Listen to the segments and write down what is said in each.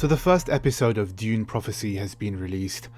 So the first episode of Dune Prophecy has been released,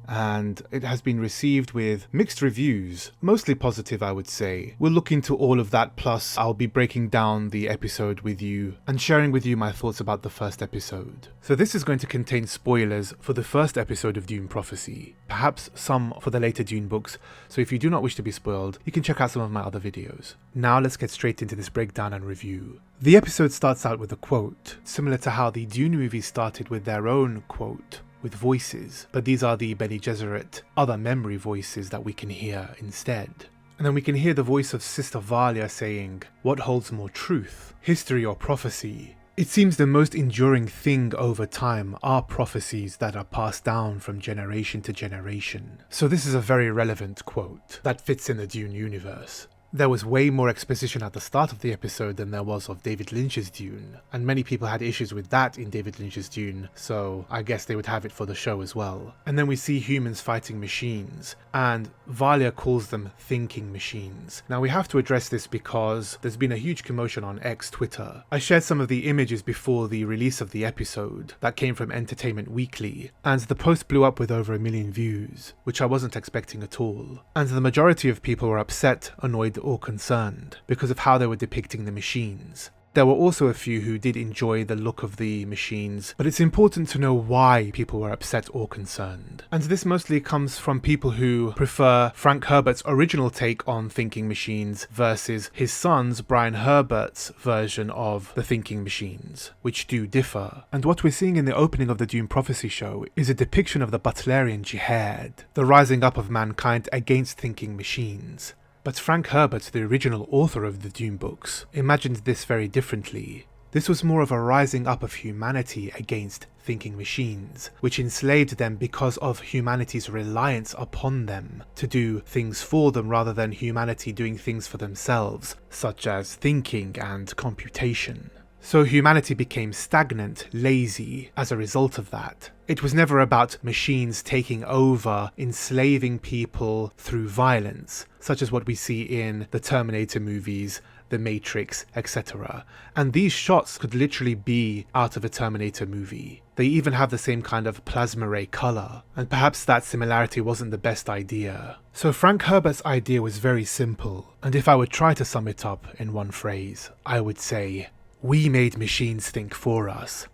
and it has been received with mixed reviews, mostly positive I would say. We'll look into all of that, plus I'll be breaking down the episode with you and sharing with you my thoughts about the first episode. So this is going to contain spoilers for the first episode of Dune Prophecy, perhaps some for the later Dune books, so if you do not wish to be spoiled, you can check out some of my other videos. Now let's get straight into this breakdown and review. The episode starts out with a quote, similar to how the Dune movies started with their own quote, with voices, but these are the Bene Gesserit, other memory voices that we can hear instead. And then we can hear the voice of Sister Valia saying, "What holds more truth, history or prophecy?" It seems the most enduring thing over time are prophecies that are passed down from generation to generation. So this is a very relevant quote that fits in the Dune universe. There was way more exposition at the start of the episode than there was of David Lynch's Dune, and many people had issues with that in David Lynch's Dune, so I guess they would have it for the show as well. And then we see humans fighting machines, and Valia calls them thinking machines. Now we have to address this because there's been a huge commotion on X Twitter. I shared some of the images before the release of the episode that came from Entertainment Weekly, and the post blew up with over 1 million views, which I wasn't expecting at all. And the majority of people were upset, annoyed, or concerned because of how they were depicting the machines. There were also a few who did enjoy the look of the machines, but it's important to know why people were upset or concerned. And this mostly comes from people who prefer Frank Herbert's original take on thinking machines versus his son's Brian Herbert's version of the thinking machines, which do differ. And what we're seeing in the opening of the Dune Prophecy show is a depiction of the Butlerian Jihad, the rising up of mankind against thinking machines. But Frank Herbert, the original author of the Dune books, imagined this very differently. This was more of a rising up of humanity against thinking machines, which enslaved them because of humanity's reliance upon them to do things for them rather than humanity doing things for themselves, such as thinking and computation. So humanity became stagnant, lazy as a result of that. It was never about machines taking over, enslaving people through violence, such as what we see in the Terminator movies, The Matrix, etc. And these shots could literally be out of a Terminator movie. They even have the same kind of plasma ray color, and perhaps that similarity wasn't the best idea. So Frank Herbert's idea was very simple, and if I would try to sum it up in one phrase, I would say, we made machines think for us.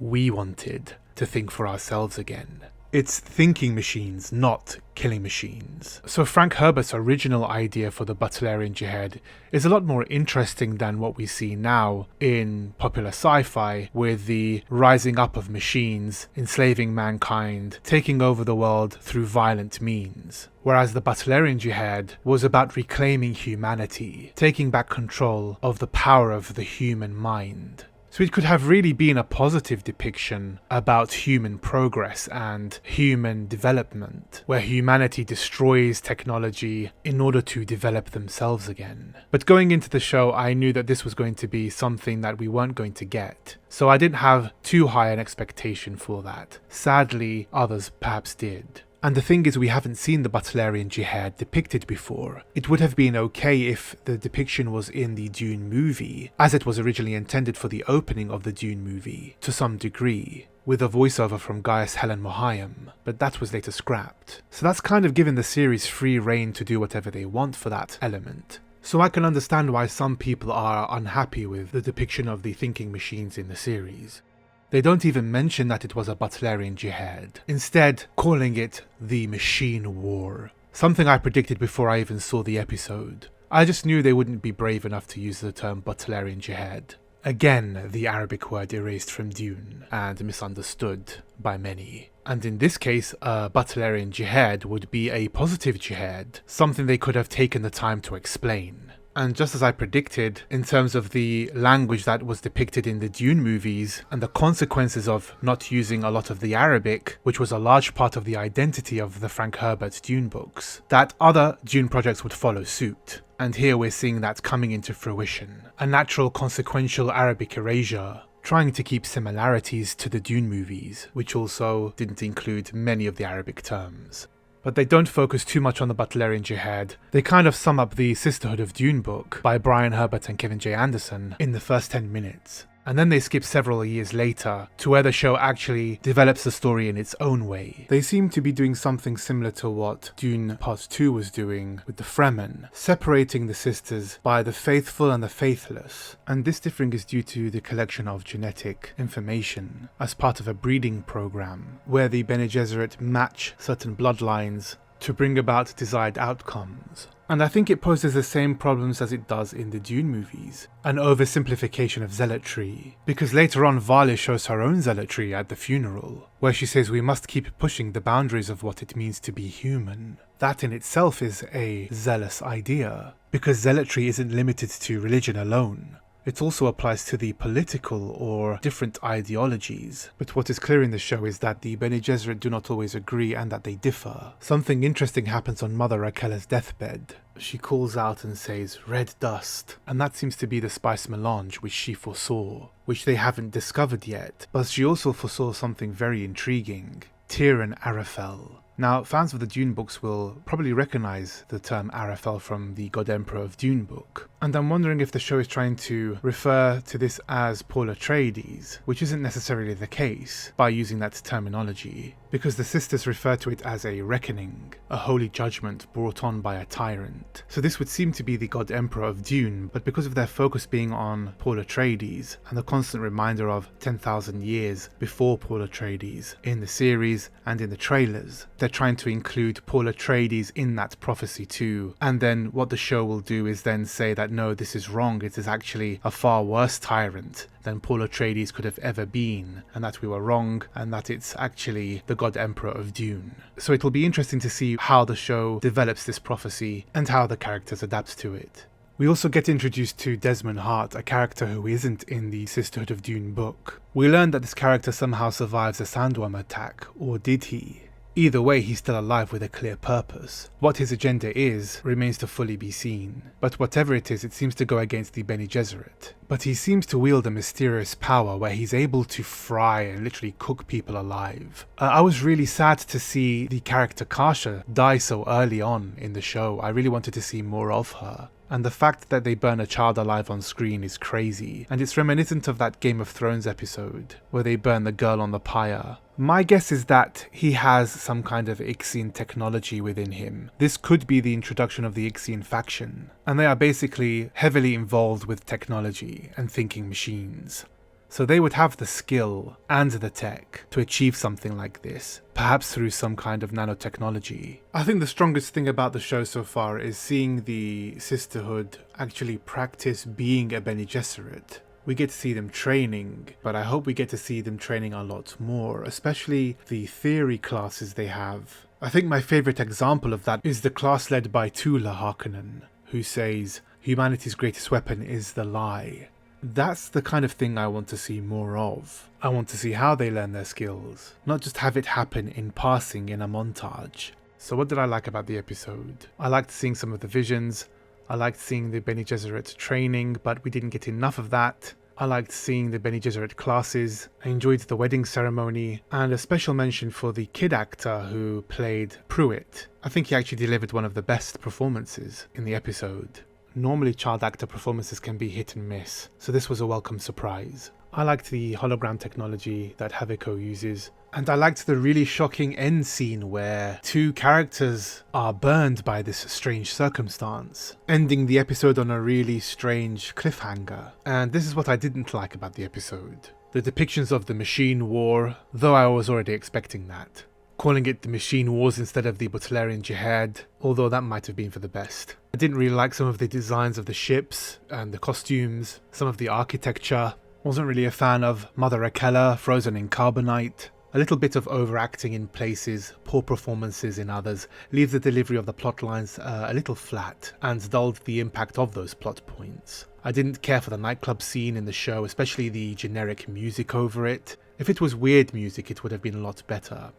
We wanted to think for ourselves again. It's thinking machines, not killing machines. So Frank Herbert's original idea for the Butlerian Jihad is a lot more interesting than what we see now in popular sci-fi, with the rising up of machines, enslaving mankind, taking over the world through violent means. Whereas the Butlerian Jihad was about reclaiming humanity, taking back control of the power of the human mind. So it could have really been a positive depiction about human progress and human development, where humanity destroys technology in order to develop themselves again. But going into the show, I knew that this was going to be something that we weren't going to get, so I didn't have too high an expectation for that. Sadly, others perhaps did. And the thing is, we haven't seen the Butlerian Jihad depicted before. It would have been okay if the depiction was in the Dune movie, as it was originally intended for the opening of the Dune movie, to some degree, with a voiceover from Gaius Helen Mohiam, but that was later scrapped. So that's kind of given the series free rein to do whatever they want for that element. So I can understand why some people are unhappy with the depiction of the thinking machines in the series. They don't even mention that it was a Butlerian Jihad, instead calling it the Machine War, something I predicted before I even saw the episode. I just knew they wouldn't be brave enough to use the term Butlerian Jihad. Again, the Arabic word erased from Dune and misunderstood by many. And in this case, a Butlerian Jihad would be a positive jihad, something they could have taken the time to explain. And just as I predicted, in terms of the language that was depicted in the Dune movies and the consequences of not using a lot of the Arabic, which was a large part of the identity of the Frank Herbert Dune books, that other Dune projects would follow suit. And here we're seeing that coming into fruition. A natural consequential Arabic erasure, trying to keep similarities to the Dune movies, which also didn't include many of the Arabic terms. But they don't focus too much on the Butlerian Jihad. They kind of sum up the Sisterhood of Dune book by Brian Herbert and Kevin J. Anderson in the first 10 minutes. And then they skip several years later to where the show actually develops the story in its own way. They seem to be doing something similar to what Dune Part 2 was doing with the Fremen, separating the sisters by the faithful and the faithless. And this differing is due to the collection of genetic information as part of a breeding program, where the Bene Gesserit match certain bloodlines to bring about desired outcomes. And I think it poses the same problems as it does in the Dune movies, an oversimplification of zealotry, because later on Varley shows her own zealotry at the funeral, where she says we must keep pushing the boundaries of what it means to be human. That in itself is a zealous idea, because zealotry isn't limited to religion alone. It also applies to the political or different ideologies, but what is clear in the show is that the Bene Gesserit do not always agree and that they differ. Something interesting happens on Mother Raquel's deathbed. She calls out and says, "Red dust," and that seems to be the spice melange which she foresaw, which they haven't discovered yet, but she also foresaw something very intriguing: Tyrion Arafel. Now, fans of the Dune books will probably recognize the term Arafel from the God Emperor of Dune book, and I'm wondering if the show is trying to refer to this as Paul Atreides, which isn't necessarily the case by using that terminology, because the sisters refer to it as a reckoning, a holy judgment brought on by a tyrant. So this would seem to be the God Emperor of Dune, but because of their focus being on Paul Atreides and the constant reminder of 10,000 years before Paul Atreides in the series and in the trailers, they're trying to include Paul Atreides in that prophecy too. And then what the show will do is then say that no, this is wrong, it is actually a far worse tyrant than Paul Atreides could have ever been, and that we were wrong, and that it's actually the God Emperor of Dune. So it'll be interesting to see how the show develops this prophecy and how the characters adapt to it. We also get introduced to Desmond Hart, a character who isn't in the Sisterhood of Dune book. We learn that this character somehow survives a sandworm attack, or did he? Either way, he's still alive with a clear purpose. What his agenda is remains to fully be seen, but whatever it is, it seems to go against the Bene Gesserit. But he seems to wield a mysterious power where he's able to fry and literally cook people alive. I was really sad to see the character Kasha die so early on in the show. I really wanted to see more of her. And the fact that they burn a child alive on screen is crazy, and it's reminiscent of that Game of Thrones episode where they burn the girl on the pyre. My guess is that he has some kind of Ixian technology within him. This could be the introduction of the Ixian faction, and they are basically heavily involved with technology and thinking machines. So they would have the skill and the tech to achieve something like this, perhaps through some kind of nanotechnology. I think the strongest thing about the show so far is seeing the Sisterhood actually practice being a Bene Gesserit. We get to see them training, but I hope we get to see them training a lot more, especially the theory classes they have. I think my favourite example of that is the class led by Tula Harkonnen, who says, "Humanity's greatest weapon is the lie." That's the kind of thing I want to see more of. I want to see how they learn their skills, not just have it happen in passing in a montage. So what did I like about the episode? I liked seeing some of the visions. I liked seeing the Bene Gesserit training, but we didn't get enough of that. I liked seeing the Bene Gesserit classes. I enjoyed the wedding ceremony, and a special mention for the kid actor who played Pruitt. I think he actually delivered one of the best performances in the episode. Normally child actor performances can be hit and miss, so this was a welcome surprise. I liked the hologram technology that Haviko uses, and I liked the really shocking end scene where two characters are burned by this strange circumstance, ending the episode on a really strange cliffhanger. And this is what I didn't like about the episode. The depictions of the machine war, though I was already expecting that. Calling it the Machine Wars instead of the Butlerian Jihad, although that might have been for the best. I didn't really like some of the designs of the ships and the costumes, some of the architecture. Wasn't really a fan of Mother Raquel frozen in carbonite. A little bit of overacting in places, poor performances in others, leaves the delivery of the plot lines a little flat and dulled the impact of those plot points. I didn't care for the nightclub scene in the show, especially the generic music over it. If it was weird music, it would have been a lot better.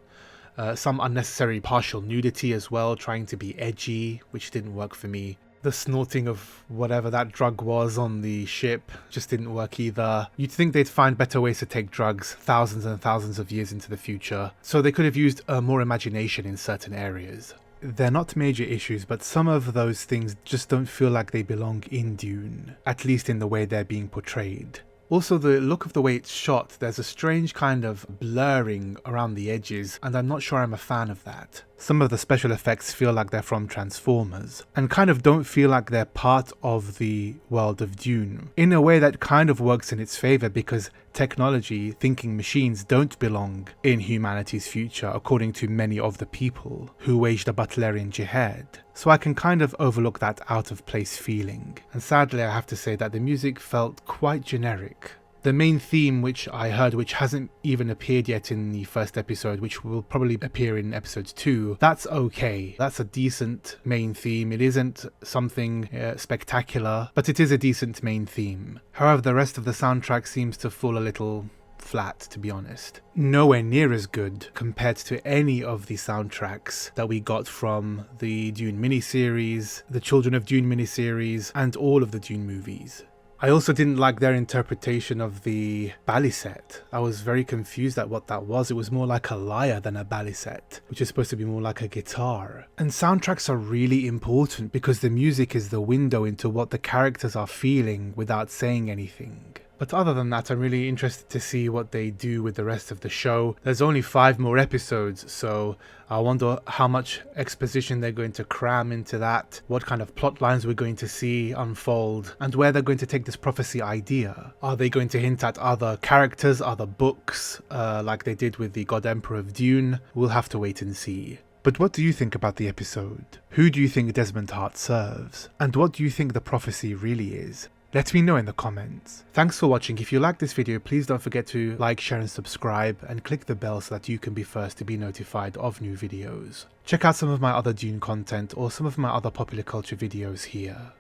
Some unnecessary partial nudity as well, trying to be edgy, which didn't work for me. The snorting of whatever that drug was on the ship just didn't work either. You'd think they'd find better ways to take drugs thousands and thousands of years into the future, so they could have used more imagination in certain areas. They're not major issues, but some of those things just don't feel like they belong in Dune, at least in the way they're being portrayed. Also, the look of the way it's shot, there's a strange kind of blurring around the edges, and I'm not sure I'm a fan of that. Some of the special effects feel like they're from Transformers, and kind of don't feel like they're part of the world of Dune, in a way that kind of works in its favour because technology, thinking machines don't belong in humanity's future according to many of the people who waged a Butlerian jihad. So I can kind of overlook that out of place feeling, and sadly I have to say that the music felt quite generic. The main theme which I heard, which hasn't even appeared yet in the first episode, which will probably appear in episode 2, that's okay. That's a decent main theme. It isn't something spectacular, but it is a decent main theme. However, the rest of the soundtrack seems to fall a little flat, to be honest. Nowhere near as good compared to any of the soundtracks that we got from the Dune miniseries, the Children of Dune miniseries, and all of the Dune movies. I also didn't like their interpretation of the baliset. I was very confused at what that was. It was more like a lyre than a baliset, which is supposed to be more like a guitar. And soundtracks are really important because the music is the window into what the characters are feeling without saying anything. But other than that, I'm really interested to see what they do with the rest of the show. There's only 5 more episodes, so I wonder how much exposition they're going to cram into that, what kind of plot lines we're going to see unfold, and where they're going to take this prophecy idea. Are they going to hint at other characters, other books, like they did with the God Emperor of Dune? We'll have to wait and see. But what do you think about the episode? Who do you think Desmond Hart serves? And what do you think the prophecy really is? Let me know in the comments. Thanks for watching. If you liked this video, please don't forget to like, share and subscribe, and click the bell so that you can be first to be notified of new videos. Check out some of my other Dune content or some of my other popular culture videos here.